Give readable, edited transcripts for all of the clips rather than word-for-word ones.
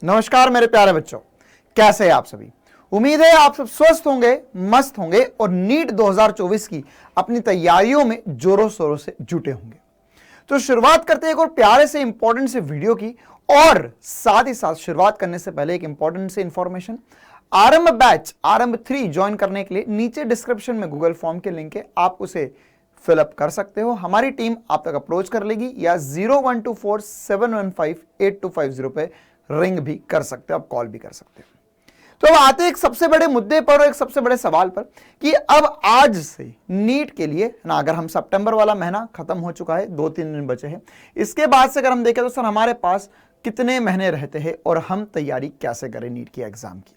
नमस्कार मेरे प्यारे बच्चों, कैसे हैं आप सभी। उम्मीद है आप सब स्वस्थ होंगे, मस्त होंगे और नीट 2024 की अपनी तैयारियों में जोरों शोरों से जुटे होंगे। तो शुरुआत करते हैं एक और प्यारे से इंपॉर्टेंट से वीडियो की, और साथ ही साथ शुरुआत करने से पहले एक इंपॉर्टेंट से इंफॉर्मेशन, आरंभ बैच आरंभ 3 ज्वाइन करने के लिए नीचे डिस्क्रिप्शन में गूगल फॉर्म के लिंक है, आप उसे फिलअप कर सकते हो। हमारी टीम आप तक अप्रोच कर लेगी या 0124715825 पे रिंग भी कर सकते हो, आप कॉल भी कर सकते हो। तो अब आते हैं एक सबसे बड़े मुद्दे पर और एक सबसे बड़े सवाल पर कि अब आज से नीट के लिए ना, अगर हम सितंबर वाला महीना खत्म हो चुका है, 2-3 दिन बचे हैं, इसके बाद से अगर हम देखें तो सर हमारे पास कितने महीने रहते हैं और हम तैयारी कैसे करें नीट की एग्जाम की।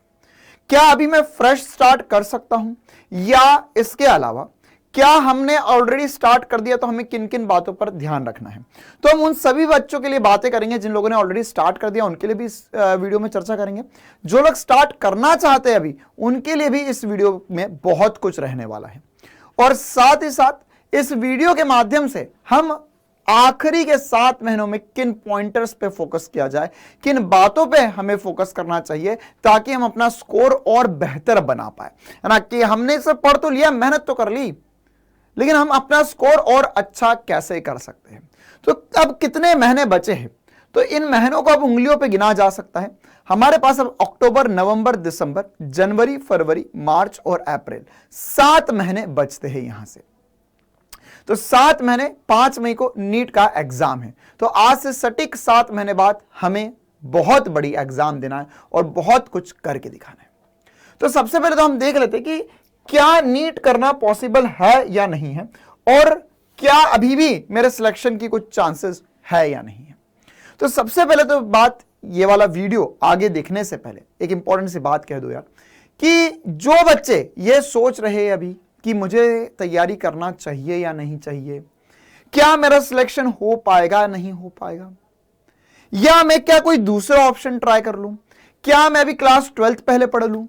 क्या अभी मैं फ्रेश स्टार्ट कर सकता हूं, या इसके अलावा क्या हमने ऑलरेडी स्टार्ट कर दिया तो हमें किन किन बातों पर ध्यान रखना है। तो हम उन सभी बच्चों के लिए बातें करेंगे जिन लोगों ने ऑलरेडी स्टार्ट कर दिया, उनके लिए भी इस वीडियो में चर्चा करेंगे। जो लोग स्टार्ट करना चाहते हैं अभी, उनके लिए भी इस वीडियो में बहुत कुछ रहने वाला है। और साथ ही साथ इस वीडियो के माध्यम से हम आखिरी के 7 महीनों में किन पॉइंटर्स पे फोकस किया जाए, किन बातों पे हमें फोकस करना चाहिए ताकि हम अपना स्कोर और बेहतर बना पाए, है ना। कि हमने सब पढ़ तो लिया, मेहनत तो कर ली, लेकिन हम अपना स्कोर और अच्छा कैसे कर सकते हैं। तो अब कितने महीने बचे हैं, तो इन महीनों को अब उंगलियों पे गिना जा सकता है। हमारे पास अब अक्टूबर, नवंबर, दिसंबर, जनवरी, फरवरी, मार्च और अप्रैल 7 महीने बचते हैं यहां से। तो 7 महीने, 5 मई को नीट का एग्जाम है। तो आज से सटीक 7 महीने बाद हमें बहुत बड़ी एग्जाम देना है और बहुत कुछ करके दिखाना है। तो सबसे पहले तो हम देख लेते हैं कि क्या नीट करना पॉसिबल है या नहीं है, और क्या अभी भी मेरे सिलेक्शन की कुछ चांसेस है या नहीं है। तो सबसे पहले तो बात, ये वाला वीडियो आगे देखने से पहले एक इंपॉर्टेंट सी बात कह दो यार, कि जो बच्चे ये सोच रहे हैं अभी कि मुझे तैयारी करना चाहिए या नहीं चाहिए, क्या मेरा सिलेक्शन हो पाएगा नहीं हो पाएगा, या मैं क्या कोई दूसरा ऑप्शन ट्राई कर लूं, क्या मैं अभी क्लास 12th पहले पढ़ लूं,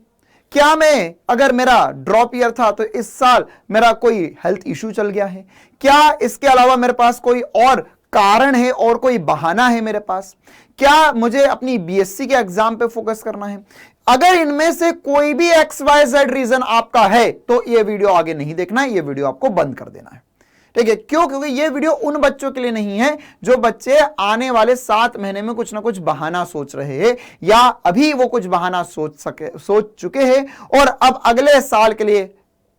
क्या मैं, अगर मेरा ड्रॉप ईयर था तो इस साल मेरा कोई हेल्थ इश्यू चल गया है, क्या इसके अलावा मेरे पास कोई और कारण है और कोई बहाना है मेरे पास, क्या मुझे अपनी बीएससी के एग्जाम पे फोकस करना है। अगर इनमें से कोई भी XYZ रीजन आपका है तो ये वीडियो आगे नहीं देखना है, ये वीडियो आपको बंद कर देना है, ठीक है। क्यों? क्योंकि ये वीडियो उन बच्चों के लिए नहीं है जो बच्चे आने वाले 7 महीने में कुछ ना कुछ बहाना सोच रहे हैं, या अभी वो कुछ बहाना सोच चुके हैं और अब अगले साल के लिए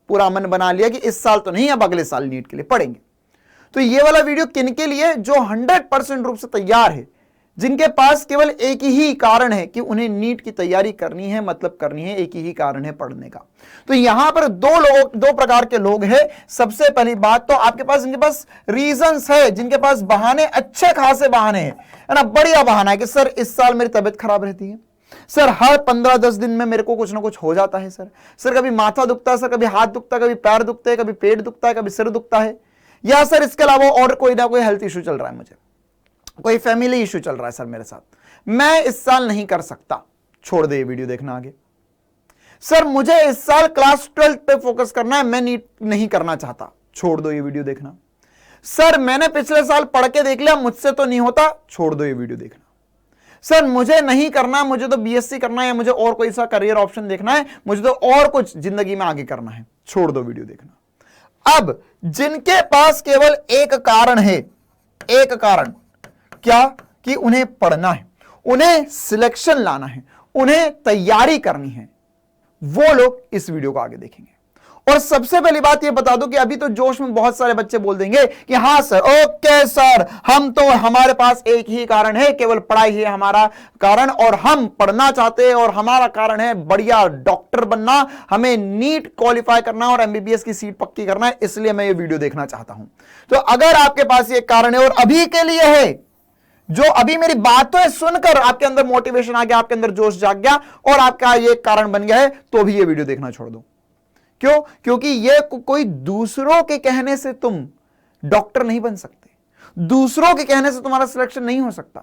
पूरा मन बना लिया कि इस साल तो नहीं, अब अगले साल नीट के लिए पढ़ेंगे। तो ये वाला वीडियो किन के लिए? जो 100% रूप से तैयार है, जिनके पास केवल एक ही कारण है कि उन्हें नीट की तैयारी करनी है, मतलब करनी है, एक ही कारण है पढ़ने का। तो यहां पर दो प्रकार के लोग हैं। सबसे पहली बात तो आपके पास, जिनके पास रीजंस है, जिनके पास बहाने, अच्छे खासे बहाने हैं, है ना, बढ़िया बहाना है कि सर इस साल मेरी तबीयत खराब रहती है, सर हर 15-10 दिन में मेरे को कुछ ना कुछ हो जाता है, सर कभी माथा दुखता है, सर कभी हाथ दुखता है, कभी पैर दुखता है, कभी पेट दुखता है, कभी सिर दुखता है, या सर इसके अलावा और कोई ना कोई हेल्थ इश्यू चल रहा है, मुझे कोई फैमिली इश्यू चल रहा है सर मेरे साथ, मैं इस साल नहीं कर सकता, छोड़ दे ये वीडियो देखना आगे। सर मुझे इस साल क्लास 12th पे फोकस करना है, मैं नीट नहीं करना चाहता, छोड़ दो ये वीडियो देखना। सर मैंने पिछले साल पढ़ के देख लिया, मुझसे तो नहीं होता, छोड़ दो ये वीडियो देखना। सर मुझे नहीं करना, मुझे तो बीएससी करना है, या मुझे और कोई सा करियर ऑप्शन देखना है, मुझे तो और कुछ जिंदगी में आगे करना है, छोड़ दो वीडियो देखना। अब जिनके पास केवल एक कारण है, एक कारण क्या, कि उन्हें पढ़ना है, उन्हें सिलेक्शन लाना है, उन्हें तैयारी करनी है, वो लोग इस वीडियो को आगे देखेंगे। और सबसे पहली बात ये बता दो कि अभी तो जोश में बहुत सारे बच्चे बोल देंगे कि हाँ सर, ओके सर, हम तो, हमारे पास एक ही कारण है, केवल पढ़ाई ही है हमारा कारण, और हम पढ़ना चाहते हैं, और हमारा कारण है बढ़िया डॉक्टर बनना, हमें नीट क्वालिफाई करना और एमबीबीएस की सीट पक्की करना है, इसलिए मैं ये वीडियो देखना चाहता हूं। तो अगर आपके पास ये कारण है और अभी के लिए है, जो अभी मेरी बातों सुनकर आपके अंदर मोटिवेशन आ गया, आपके अंदर जोश जाग गया और आपका ये कारण बन गया है, तो भी ये वीडियो देखना छोड़ दो। क्यों? क्योंकि ये कोई दूसरों के कहने से तुम डॉक्टर नहीं बन सकते, दूसरों के कहने से तुम्हारा सिलेक्शन नहीं हो सकता।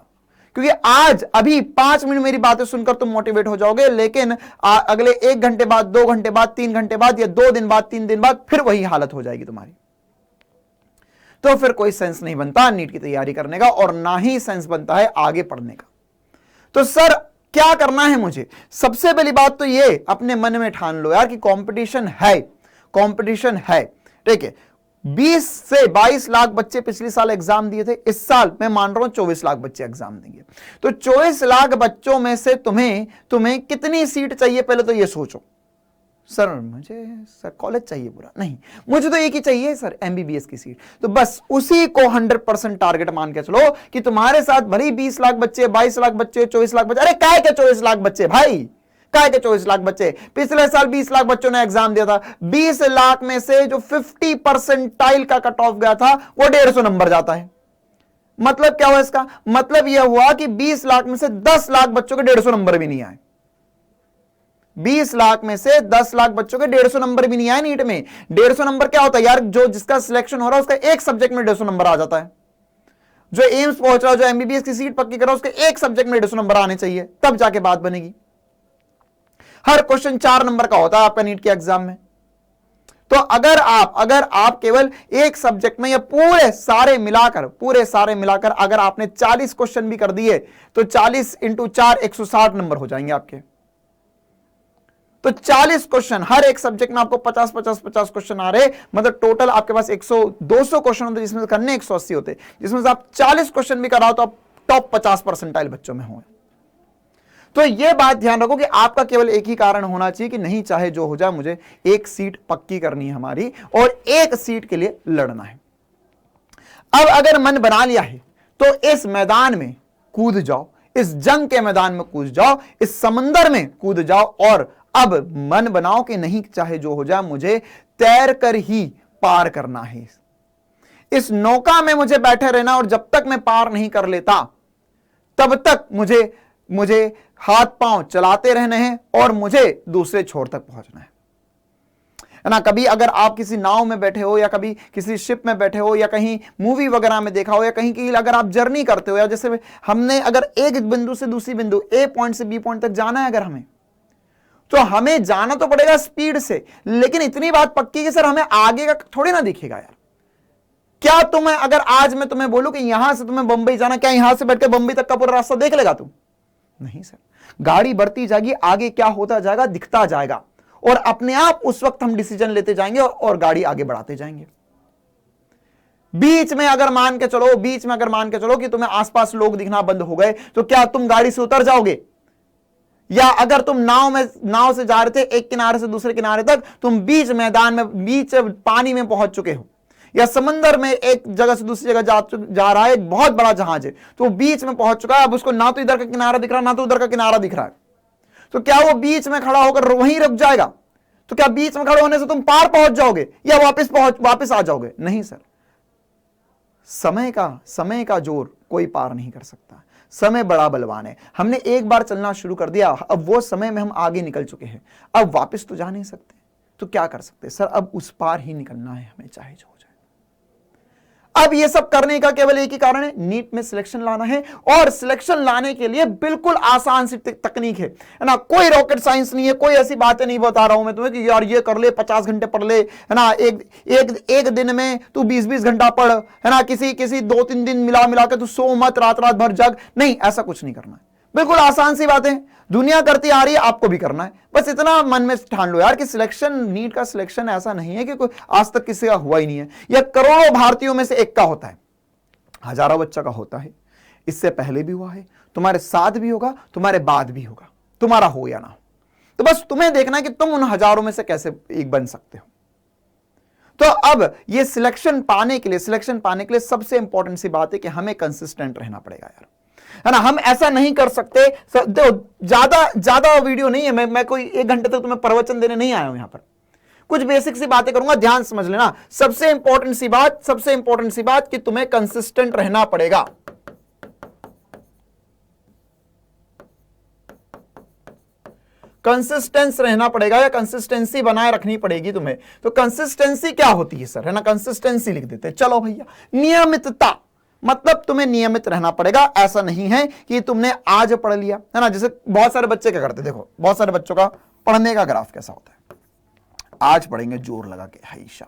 क्योंकि आज अभी 5 मिनट मेरी बातें सुनकर तुम मोटिवेट हो जाओगे, लेकिन अगले 1 घंटे बाद, 2 घंटे बाद, 3 घंटे बाद, या 2 दिन बाद, 3 दिन बाद फिर वही हालत हो जाएगी तुम्हारी। तो फिर कोई सेंस नहीं बनता नीट की तैयारी करने का, और ना ही सेंस बनता है आगे पढ़ने का। तो सर क्या करना है मुझे? सबसे पहली बात तो ये अपने मन में ठान लो यार कि कंपटीशन है, कंपटीशन है। ठीक है, 20 से 22 लाख बच्चे पिछले साल एग्जाम दिए थे, इस साल मैं मान रहा हूं 24 लाख बच्चे एग्जाम देंगे। तो 24 लाख बच्चों में से तुम्हें कितनी सीट चाहिए पहले तो ये सोचो। सर मुझे सर कॉलेज चाहिए पूरा, नहीं मुझे तो एक ही चाहिए सर, एमबीबीएस की सीट। तो बस उसी को 100% टारगेट मान के चलो कि तुम्हारे साथ भले 20 लाख बच्चे, 22 लाख बच्चे, 24 लाख बच्चे, अरे काय के 24 लाख बच्चे भाई, काय के 24 लाख बच्चे? पिछले साल 20 लाख बच्चों ने एग्जाम दिया था, 20 लाख में से जो 50% का कट ऑफ गया था वो 150 नंबर जाता है। मतलब क्या हुआ इसका? मतलब यह हुआ कि 20 लाख में से 10 लाख बच्चों के 150 नंबर भी नहीं आए। 20 लाख में से 10 लाख बच्चों के 150 नंबर भी नहीं आए नीट में। 150 नंबर क्या होता है यार? जो जिसका सिलेक्शन हो रहा है उसका एक सब्जेक्ट में 150 नंबर आ जाता है। जो एम्स पहुंच रहा है, जो एमबीबीएस की सीट पक्की कर रहा है, उसके एक सब्जेक्ट में 150 नंबर आने चाहिए, तब जाके बात बनेगी। हर क्वेश्चन 4 नंबर का होता है आपका नीट के एग्जाम में। तो अगर आप केवल एक सब्जेक्ट में या पूरे सारे मिलाकर अगर आपने 40 क्वेश्चन भी कर दिए तो 40 × 4 160 नंबर हो जाएंगे आपके। तो 40 क्वेश्चन हर एक सब्जेक्ट में आपको 50 क्वेश्चन आ रहे, मतलब टोटल आपके पास 200 क्वेश्चन होते जिसमें से करने 180 होते, जिसमें से आप 40 क्वेश्चन भी कराओ तो आप टॉप 50% बच्चों में होंगे। तो यह बात ध्यान रखो कि आपका केवल एक ही कारण होना चाहिए कि नहीं चाहे जो हो जाए मुझे एक सीट पक्की करनी है हमारी, और एक सीट के लिए लड़ना है। अब अगर मन बना लिया है तो इस मैदान में कूद जाओ, इस जंग के मैदान में कूद जाओ, इस समंदर में कूद जाओ, और अब मन बनाओ कि नहीं चाहे जो हो जाए मुझे तैर कर ही पार करना है। इस नौका में मुझे बैठे रहना, और जब तक मैं पार नहीं कर लेता तब तक मुझे हाथ पांव चलाते रहने हैं और मुझे दूसरे छोर तक पहुंचना है ना। कभी अगर आप किसी नाव में बैठे हो, या कभी किसी शिप में बैठे हो, या कहीं मूवी वगैरह में देखा हो, या कहीं की अगर आप जर्नी करते हो, या जैसे हमने अगर एक बिंदु से दूसरी बिंदु ए पॉइंट से बी पॉइंट तक जाना है, अगर हमें जाना तो पड़ेगा स्पीड से, लेकिन इतनी बात पक्की कि सर हमें आगे का थोड़ी ना दिखेगा यार। क्या अगर आज मैं तुम्हें बोलूं कि यहां से तुम्हें बंबई जाना, क्या यहां से बैठ के बंबई तक का पूरा रास्ता देख लेगा तुम? नहीं सर, गाड़ी बढ़ती जाएगी, आगे क्या होता जाएगा दिखता जाएगा, और अपने आप उस वक्त हम डिसीजन लेते जाएंगे और गाड़ी आगे बढ़ाते जाएंगे। बीच में अगर मान के चलो कि तुम्हें आसपास लोग दिखना बंद हो गए, तो क्या तुम गाड़ी से उतर जाओगे? या अगर तुम नाव से जा रहे थे एक किनारे से दूसरे किनारे तक, तुम बीच मैदान में, बीच पानी में पहुंच चुके हो, या समंदर में एक जगह से दूसरी जगह जा रहा है, एक बहुत बड़ा जहाज है, तो बीच में पहुंच चुका है, अब उसको ना तो इधर का किनारा दिख रहा है ना तो उधर का किनारा दिख रहा है, तो क्या वो बीच में खड़ा होकर वहीं रुक जाएगा? तो क्या बीच में खड़े होने से तुम पार पहुंच जाओगे या वापस आ जाओगे? नहीं सर, समय का जोर कोई पार नहीं कर सकता। समय बड़ा बलवान है। हमने एक बार चलना शुरू कर दिया, अब वो समय में हम आगे निकल चुके हैं, अब वापस तो जा नहीं सकते, तो क्या कर सकते सर? अब उस पार ही निकलना है हमें, चाहे जो हो जाए। अब ये सब करने का केवल एक ही कारण है, नीट में सिलेक्शन लाना है, और सिलेक्शन लाने के लिए बिल्कुल आसान सी तकनीक है ना, कोई रॉकेट साइंस नहीं है, कोई ऐसी बातें नहीं बता रहा हूं मैं तुम्हें कि यार ये कर ले, 50 घंटे पढ़ ले, है ना, एक दिन में तू 20-20 घंटा पढ़, है ना, किसी 2-3 दिन मिला के तू सो मत, रात भर जग, नहीं, ऐसा कुछ नहीं करना है। बिल्कुल आसान सी बातें दुनिया करती आ रही है, आपको भी करना है। बस इतना मन में ठान लो यार कि सिलेक्शन, नीट का सिलेक्शन ऐसा नहीं है कि कोई आज तक किसी का हुआ ही नहीं है, या करोड़ों भारतीयों में से एक का होता है, हजारों बच्चों का होता है, इससे पहले भी हुआ है, तुम्हारे साथ भी होगा, तुम्हारे बाद भी होगा, तुम्हारा हो या ना हो। तो बस तुम्हें देखना है कि तुम उन हजारों में से कैसे एक बन सकते हो। तो अब ये सिलेक्शन पाने के लिए सबसे इंपॉर्टेंट सी बात है कि हमें कंसिस्टेंट रहना पड़ेगा यार, है ना। हम ऐसा नहीं कर सकते, ज्यादा वीडियो नहीं है, मैं कोई 1 घंटे तक तुम्हें प्रवचन देने नहीं आया हूं, यहां पर कुछ बेसिक सी बातें करूंगा, ध्यान समझ लेना। सबसे इंपॉर्टेंट सी बात कि तुम्हें कंसिस्टेंट रहना पड़ेगा। कंसिस्टेंस रहना पड़ेगा, या कंसिस्टेंसी बनाए रखनी पड़ेगी तुम्हें। तो कंसिस्टेंसी क्या होती है सर, है ना, कंसिस्टेंसी लिख देते हैं, चलो भैया। नियमितता, मतलब तुम्हें नियमित रहना पड़ेगा। ऐसा नहीं है कि तुमने आज पढ़ लिया, है ना, जैसे बहुत सारे बच्चे क्या करते, देखो बहुत सारे बच्चों का पढ़ने का ग्राफ कैसा होता है, आज पढ़ेंगे जोर लगा के, हाईशा,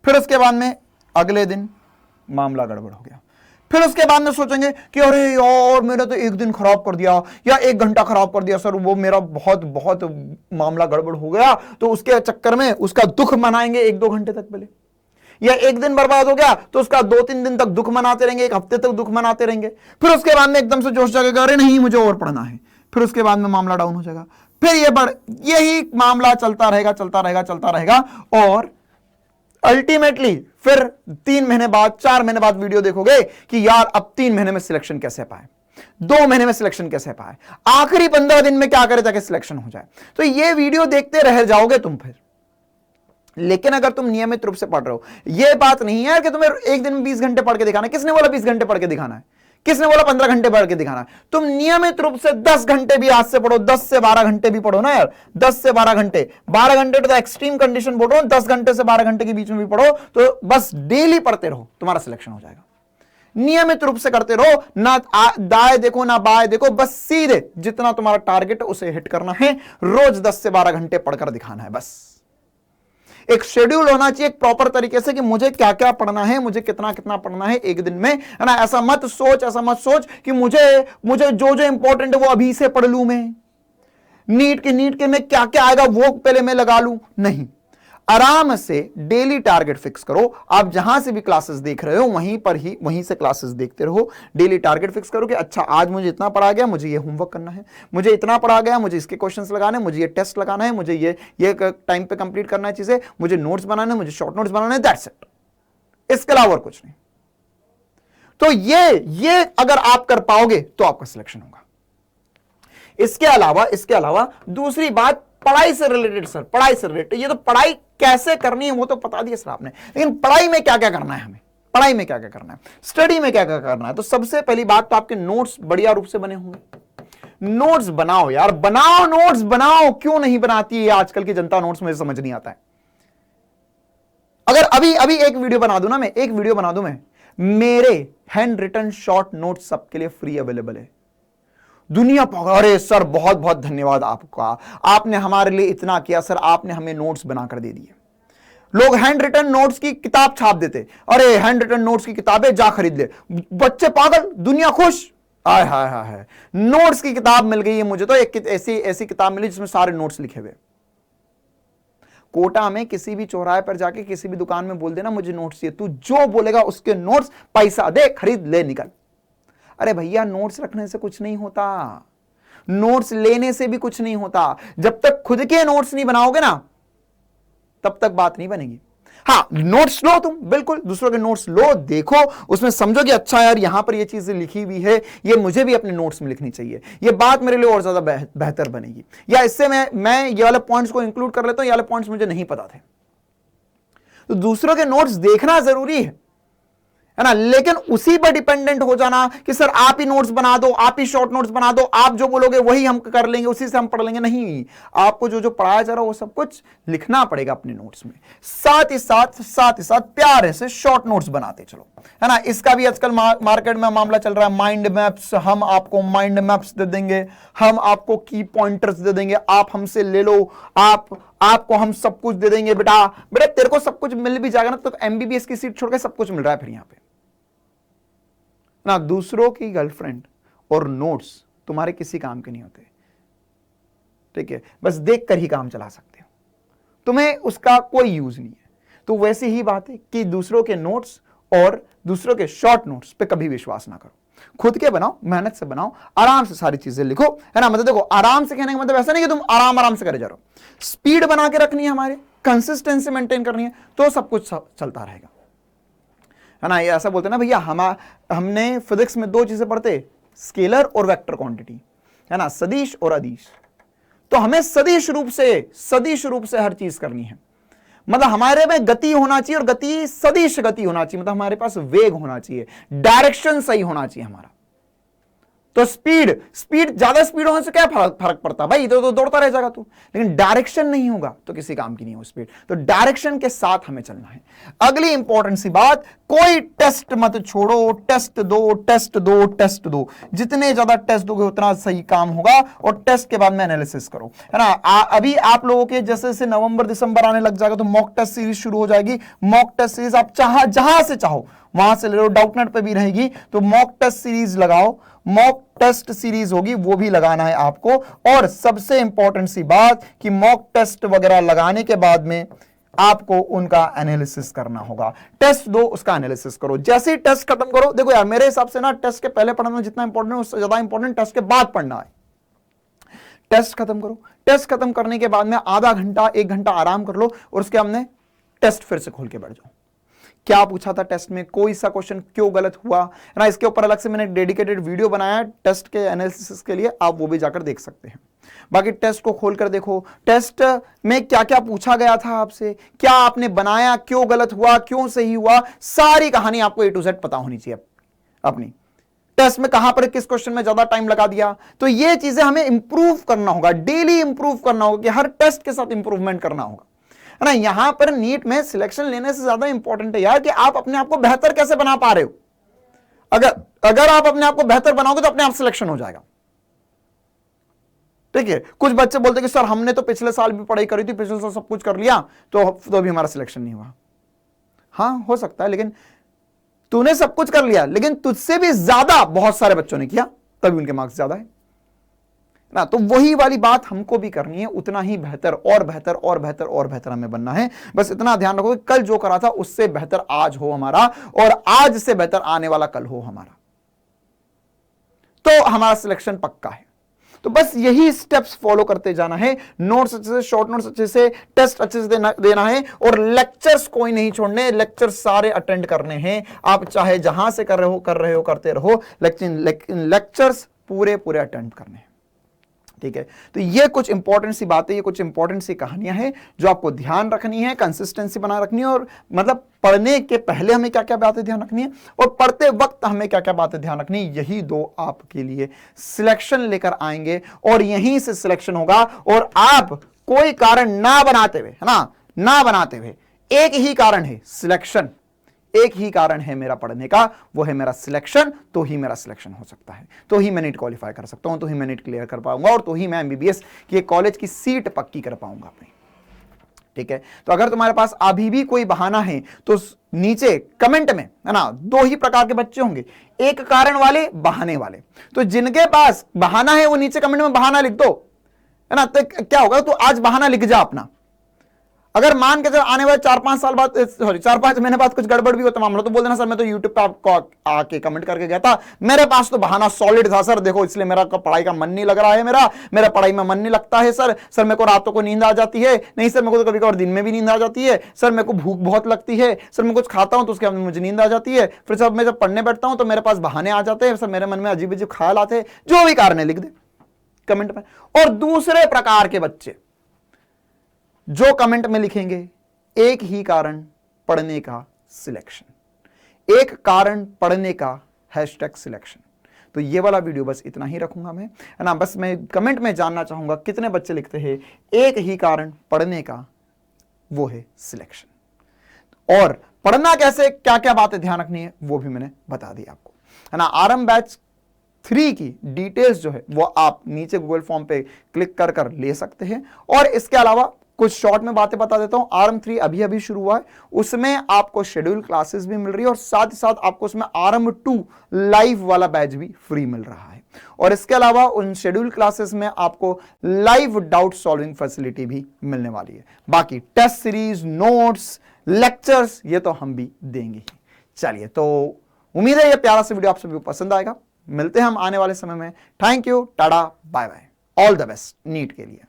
फिर उसके बाद में अगले दिन मामला गड़बड़ हो गया, फिर उसके बाद में सोचेंगे कि अरे यार मेरा तो एक दिन खराब कर दिया या एक घंटा खराब कर दिया सर, वो मेरा बहुत बहुत मामला गड़बड़ हो गया, तो उसके चक्कर में उसका दुख मनाएंगे 1-2 घंटे तक पहले, या एक दिन बर्बाद हो गया तो उसका 2-3 दिन तक दुख मनाते रहेंगे, 1 हफ्ते तक दुख मनाते रहेंगे। फिर उसके बाद में एकदम से जोश जाएगा, अरे नहीं मुझे और पढ़ना है, फिर उसके बाद में मामला डाउन हो जाएगा, फिर यही मामला चलता रहेगा चलता रहेगा चलता रहेगा, और अल्टीमेटली फिर 3 महीने बाद 4 महीने बाद वीडियो देखोगे कि यार अब 3 महीने में सिलेक्शन कैसे पाए, 2 महीने में सिलेक्शन कैसे पाए, आखिरी 15 दिन में क्या करे ताकि सिलेक्शन हो जाए। तो ये वीडियो देखते रह जाओगे तुम फिर। लेकिन अगर तुम नियमित रूप से पढ़ रहे हो, यह बात नहीं है कि तुम्हें एक दिन में 20 घंटे पढ़ के दिखाना है। किसने बोला 20 घंटे पढ़ के दिखाना है? किसने बोला 15 घंटे पढ़ के दिखाना है? तुम नियमित रूप से 10 घंटे भी आज से पढ़ो, 10 से 12 घंटे भी पढ़ो ना यार, 10 से 12 घंटे, 12 घंटे तो एक्सट्रीम कंडीशन बोल रहा हूं, 10 घंटे से 12 घंटे के बीच में भी पढ़ो, तो बस डेली पढ़ते रहो, तुम्हारा सिलेक्शन हो जाएगा। नियमित रूप से करते रहो, ना दाएं देखो ना बाएं देखो, बस सीधे जितना तुम्हारा टारगेट है उसे हिट करना है, रोज 10 से 12 घंटे पढ़कर दिखाना है। बस एक शेड्यूल होना चाहिए एक प्रॉपर तरीके से कि मुझे क्या क्या पढ़ना है, मुझे कितना कितना पढ़ना है एक दिन में, है ना। ऐसा मत सोच कि मुझे जो इंपॉर्टेंट है वो अभी से पढ़ लूं मैं, नीट के में क्या क्या आएगा वो पहले मैं लगा लूं, नहीं। आराम से डेली टारगेट फिक्स करो। आप जहां से भी क्लासेस देख रहे हो वहीं से क्लासेस देखते रहो। डेली टारगेट फिक्स करो कि अच्छा आज मुझे इतना पढ़ा गया, मुझे ये होमवर्क करना है, मुझे इतना पढ़ा गया, मुझे इसके क्वेश्चंस लगाने, मुझे ये टेस्ट लगाना है, मुझे ये टाइम पे कंप्लीट करना है चीजें, मुझे नोट्स बनाना है, मुझे शॉर्ट नोट्स बनाना है, दैट्स इट। इसके अलावा और कुछ नहीं। तो ये अगर आप कर पाओगे तो आपका सिलेक्शन होगा। इसके अलावा दूसरी बात, पढ़ाई से रिलेटेड सर, पढ़ाई से रिलेटेड, ये तो पढ़ाई कैसे करनी है वो तो बता दिया सर आपने, लेकिन पढ़ाई में क्या क्या करना है हमें, पढ़ाई में क्या क्या करना है, स्टडी में क्या क्या करना है। तो सबसे पहली बात तो आपके नोट्स बढ़िया रूप से बने होंगे। नोट्स बनाओ यार, बनाओ नोट्स बनाओ, क्यों नहीं बनाती है आजकल की जनता नोट्स, मुझे समझ नहीं आता है। अगर अभी एक वीडियो बना दूं ना मैं, एक वीडियो बना दूं मैं, मेरे हैंड रिटन शॉर्ट नोट्स सबके लिए फ्री अवेलेबल है। दुनिया पागल, अरे सर बहुत बहुत धन्यवाद आपका, आपने हमारे लिए इतना किया सर, आपने हमें नोट्स बनाकर दे दिए। लोग हैंड रिटन नोट्स की किताब छाप देते, अरे हैंड रिटन नोट्स की किताबें जा खरीद ले, बच्चे पागल, दुनिया खुश। हाय हाय हाय, नोट्स की किताब मिल गई है मुझे, तो एक ऐसी किताब मिली जिसमें सारे नोट्स लिखे हुए। कोटा में किसी भी चौराहे पर जाके किसी भी दुकान में बोल देना मुझे नोट्स चाहिए, तू जो बोलेगा उसके नोट्स, पैसा दे, खरीद ले, निकल। अरे भैया नोट्स रखने से कुछ नहीं होता, नोट्स लेने से भी कुछ नहीं होता। जब तक खुद के नोट्स नहीं बनाओगे ना तब तक बात नहीं बनेगी। हाँ, नोट्स लो तुम, बिल्कुल दूसरों के नोट्स लो, देखो, उसमें समझो कि अच्छा यार यहां पर ये चीजें लिखी हुई है, ये मुझे भी अपने नोट्स में लिखनी चाहिए, ये बात मेरे लिए और ज्यादा बेहतर बनेगी, या इससे मैं ये वाले पॉइंट्स को इंक्लूड कर लेता हूं, ये वाले पॉइंट्स मुझे नहीं पता थे। तो दूसरों के नोट्स देखना जरूरी है ना, लेकिन उसी पर डिपेंडेंट हो जाना कि सर आप ही नोट्स बना दो, आप ही शॉर्ट नोट्स बना दो, आप जो बोलोगे वही हम कर लेंगे, उसी से हम पढ़ लेंगे, नहीं। आपको जो पढ़ाया जा रहा है वो सब कुछ लिखना पड़ेगा अपने नोट्स में। साथ ही साथ प्यारे से शॉर्ट नोट्स बनाते चलो, है ना। इसका भी आजकल मार्केट में मामला चल रहा है, माइंड मैप्स। हम आपको माइंड मैप्स दे देंगे, हम आपको की पॉइंटर्स दे देंगे, आप हमसे ले लो, आपको हम सब कुछ दे देंगे। बेटा तेरे को सब कुछ मिल भी जाएगा ना, तो एमबीबीएस की सीट छोड़ के सब कुछ मिल रहा है फिर यहां पे ना। दूसरों की गर्लफ्रेंड और नोट्स तुम्हारे किसी काम के नहीं होते, ठीक है, बस देखकर ही काम चला सकते हो, तुम्हें उसका कोई यूज नहीं है। तो वैसी ही बात है कि दूसरों के नोट्स और दूसरों के शॉर्ट नोट्स पे कभी विश्वास ना करो, खुद के बनाओ, मेहनत से बनाओ, आराम से सारी चीजें लिखो, है ना। मतलब देखो, आराम से कहने का मतलब ऐसा नहीं कि तुम आराम से करे जा रहे हो, स्पीड बना के रखनी है, हमारे कंसिस्टेंसी मेंटेन करनी है, तो सब कुछ चलता रहेगा, है ना। ये ऐसा बोलते हैं ना भैया, हमने फिजिक्स में 2 चीजें पढ़ते, स्केलर और वेक्टर क्वांटिटी, है ना, सदिश और अदिश। तो हमें सदिश रूप से हर चीज करनी है, मतलब हमारे में गति होना चाहिए, और गति सदिश गति होना चाहिए, मतलब हमारे पास वेग होना चाहिए, डायरेक्शन सही होना चाहिए हमारा। तो स्पीड ज्यादा स्पीड होने से क्या फर्क पड़ता भाई, इधर तो दौड़ता रह जाएगा तू, लेकिन डायरेक्शन नहीं होगा तो किसी काम की नहीं हो स्पीड। तो डायरेक्शन के साथ हमें चलना है। अगली इंपॉर्टेंट सी बात, कोई टेस्ट मत छोड़ो, टेस्ट दो टेस्ट दो टेस्ट दो, जितने ज्यादा टेस्ट दोगे उतना सही काम होगा, और टेस्ट के बाद में एनालिसिस करो, है ना। अभी आप लोगों के जैसे जैसे नवंबर दिसंबर आने लग जाएगा तो मॉक टेस्ट सीरीज शुरू हो जाएगी। मॉक टेस्ट सीरीज आप जहां से चाहो वहां से ले लो, डाउटनेट पे भी रहेगी, तो मॉक टेस्ट सीरीज लगाओ, मॉक टेस्ट सीरीज होगी वो भी लगाना है आपको। और सबसे इंपॉर्टेंट सी बात कि मॉक टेस्ट वगैरह लगाने के बाद में आपको उनका एनालिसिस करना होगा। टेस्ट दो, उसका एनालिसिस करो। जैसे ही टेस्ट खत्म करो, देखो यार मेरे हिसाब से ना टेस्ट के पहले पढ़ना जितना इंपॉर्टेंट है उससे ज्यादा इंपॉर्टेंट टेस्ट के बाद पढ़ना है। टेस्ट खत्म करो, टेस्ट खत्म करने के बाद में आधा घंटा 1 घंटा आराम कर लो, और उसके हमने टेस्ट फिर से खोल के बैठ जाओ। क्या पूछा था टेस्ट में, कोई सा क्वेश्चन क्यों गलत हुआ ना, इसके ऊपर अलग से मैंने डेडिकेटेड वीडियो बनाया है टेस्ट के एनालिसिस के लिए, आप वो भी जाकर देख सकते हैं। बाकी टेस्ट को खोलकर देखो, टेस्ट में क्या क्या पूछा गया था आपसे, क्या आपने बनाया, क्यों गलत हुआ, क्यों सही हुआ, सारी कहानी आपको A to Z पता होनी चाहिए अपनी। टेस्ट में कहां पर किस क्वेश्चन में ज्यादा टाइम लगा दिया, तो ये चीजें हमें इंप्रूव करना होगा, डेली इंप्रूव करना होगा, कि हर टेस्ट के साथ इंप्रूवमेंट करना होगा, है ना। यहां पर नीट में सिलेक्शन लेने से ज्यादा इंपॉर्टेंट है यार कि आप अपने आप को बेहतर कैसे बना पा रहे हो। अगर आप अपने आप को बेहतर बनाओगे तो अपने आप सिलेक्शन हो जाएगा, ठीक है। कुछ बच्चे बोलते कि सर हमने तो पिछले साल भी पढ़ाई करी थी, पिछले साल सब कुछ कर लिया, तो भी हमारा सिलेक्शन नहीं हुआ। हाँ हो सकता है, लेकिन तूने सब कुछ कर लिया, लेकिन तुझसे भी ज्यादा बहुत सारे बच्चों ने किया, तभी उनके मार्क्स ज्यादा है ना। तो वही वाली बात हमको भी करनी है, उतना ही बेहतर और बेहतर और बेहतर और बेहतर हमें बनना है। बस इतना ध्यान रखो कि कल जो करा था उससे बेहतर आज हो हमारा, और आज से बेहतर आने वाला कल हो हमारा, तो हमारा सिलेक्शन पक्का है। तो बस यही स्टेप्स फॉलो करते जाना है, नोट्स अच्छे से, शॉर्ट नोट्स अच्छे से, टेस्ट अच्छे से देना है, और लेक्चर्स कोई नहीं छोड़ने, लेक्चर सारे अटेंड करने हैं। आप चाहे जहां से कर रहे हो करते रहो, लेकिन लेक्चर्स पूरे अटेंड करने हैं, ठीक है। तो ये कुछ इंपॉर्टेंट सी बातें, ये कुछ इंपॉर्टेंट सी कहानियां हैं जो आपको ध्यान रखनी है, कंसिस्टेंसी बना रखनी है, और मतलब पढ़ने के पहले हमें क्या क्या बातें ध्यान रखनी है, और पढ़ते वक्त हमें क्या क्या बातें ध्यान रखनी है। यही दो आपके लिए सिलेक्शन लेकर आएंगे, और यहीं से सिलेक्शन होगा। और आप कोई कारण ना बनाते हुए, है ना बनाते हुए, एक ही कारण है सिलेक्शन, एक ही कारण है मेरा पढ़ने का, वो है मेरा सिलेक्शन। तो ही मेरा सिलेक्शन हो सकता है, तो ही मैं नीट क्वालिफाई कर सकता हूं, तो ही मैं नीट क्लियर कर पाऊंगा, और तो ही मैं MBBS की कॉलेज की सीट पक्की कर पाऊंगा अपनी, ठीक है। तो अगर तुम्हारे पास अभी भी कोई बहाना है तो नीचे कमेंट में, है ना, 2 ही प्रकार के बच्चे होंगे, एक कारण वाले, बहाने वाले। तो जिनके पास बहाना है वो नीचे कमेंट में बहाना लिख दो, है ना। तो क्या होगा, तो आज बहाना लिख जा अपना। अगर मान के चलो आने वाले 4-5 साल बाद, सॉरी 4-5 महीने बाद कुछ गड़बड़ भी हो तो मामला, तो बोल देना सर मैं तो यूट्यूब पे आपको आके कमेंट करके गया था, मेरे पास तो बहाना सॉलिड था सर, देखो इसलिए मेरा पढ़ाई का मन नहीं लग रहा है, मेरा पढ़ाई में मन नहीं लगता है सर मेरे को रातों को नींद आ जाती है, नहीं सर मेरे को तो कभी कभार दिन में भी नींद आ जाती है, सर मेरे को भूख बहुत लगती है, सर मैं कुछ खाता हूं तो उसके बाद मुझे नींद आ जाती है, फिर सब मैं जब पढ़ने बैठता हूं तो मेरे पास बहाने आ जाते हैं, सर मेरे मन में अजीब अजीब ख्याल आते हैं, जो भी कारण है लिख दे कमेंट में। और दूसरे प्रकार के बच्चे जो कमेंट में लिखेंगे, एक ही कारण पढ़ने का सिलेक्शन, एक कारण पढ़ने का #सिलेक्शन। तो ये वाला वीडियो बस इतना ही रखूंगा मैं, है ना। बस मैं कमेंट में जानना चाहूंगा कितने बच्चे लिखते हैं एक ही कारण पढ़ने का, वो है सिलेक्शन। और पढ़ना कैसे, क्या क्या बातें ध्यान रखनी है, वो भी मैंने बता दी आपको, है ना। आरएम बैच 3 की डिटेल्स जो है वो आप नीचे गूगल फॉर्म पे क्लिक कर ले सकते हैं। और इसके अलावा कुछ शॉर्ट में बातें बता देता हूं, RM 3 अभी शुरू हुआ है, उसमें आपको शेड्यूल क्लासेस भी मिल रही है, और साथ ही साथ आपको उसमें RM 2 लाइव वाला बैच भी फ्री मिल रहा है। और इसके अलावा उन शेड्यूल क्लासेस में आपको लाइव डाउट सॉल्विंग फैसिलिटी भी मिलने वाली है। बाकी टेस्ट सीरीज, नोट्स, लेक्चर्स, ये तो हम भी देंगे ही। चलिए, तो उम्मीद है ये प्यारा सा वीडियो आप सभी को पसंद आएगा। मिलते हैं हम आने वाले समय में। थैंक यू, टाटा, bye bye, all the best NEET के लिए।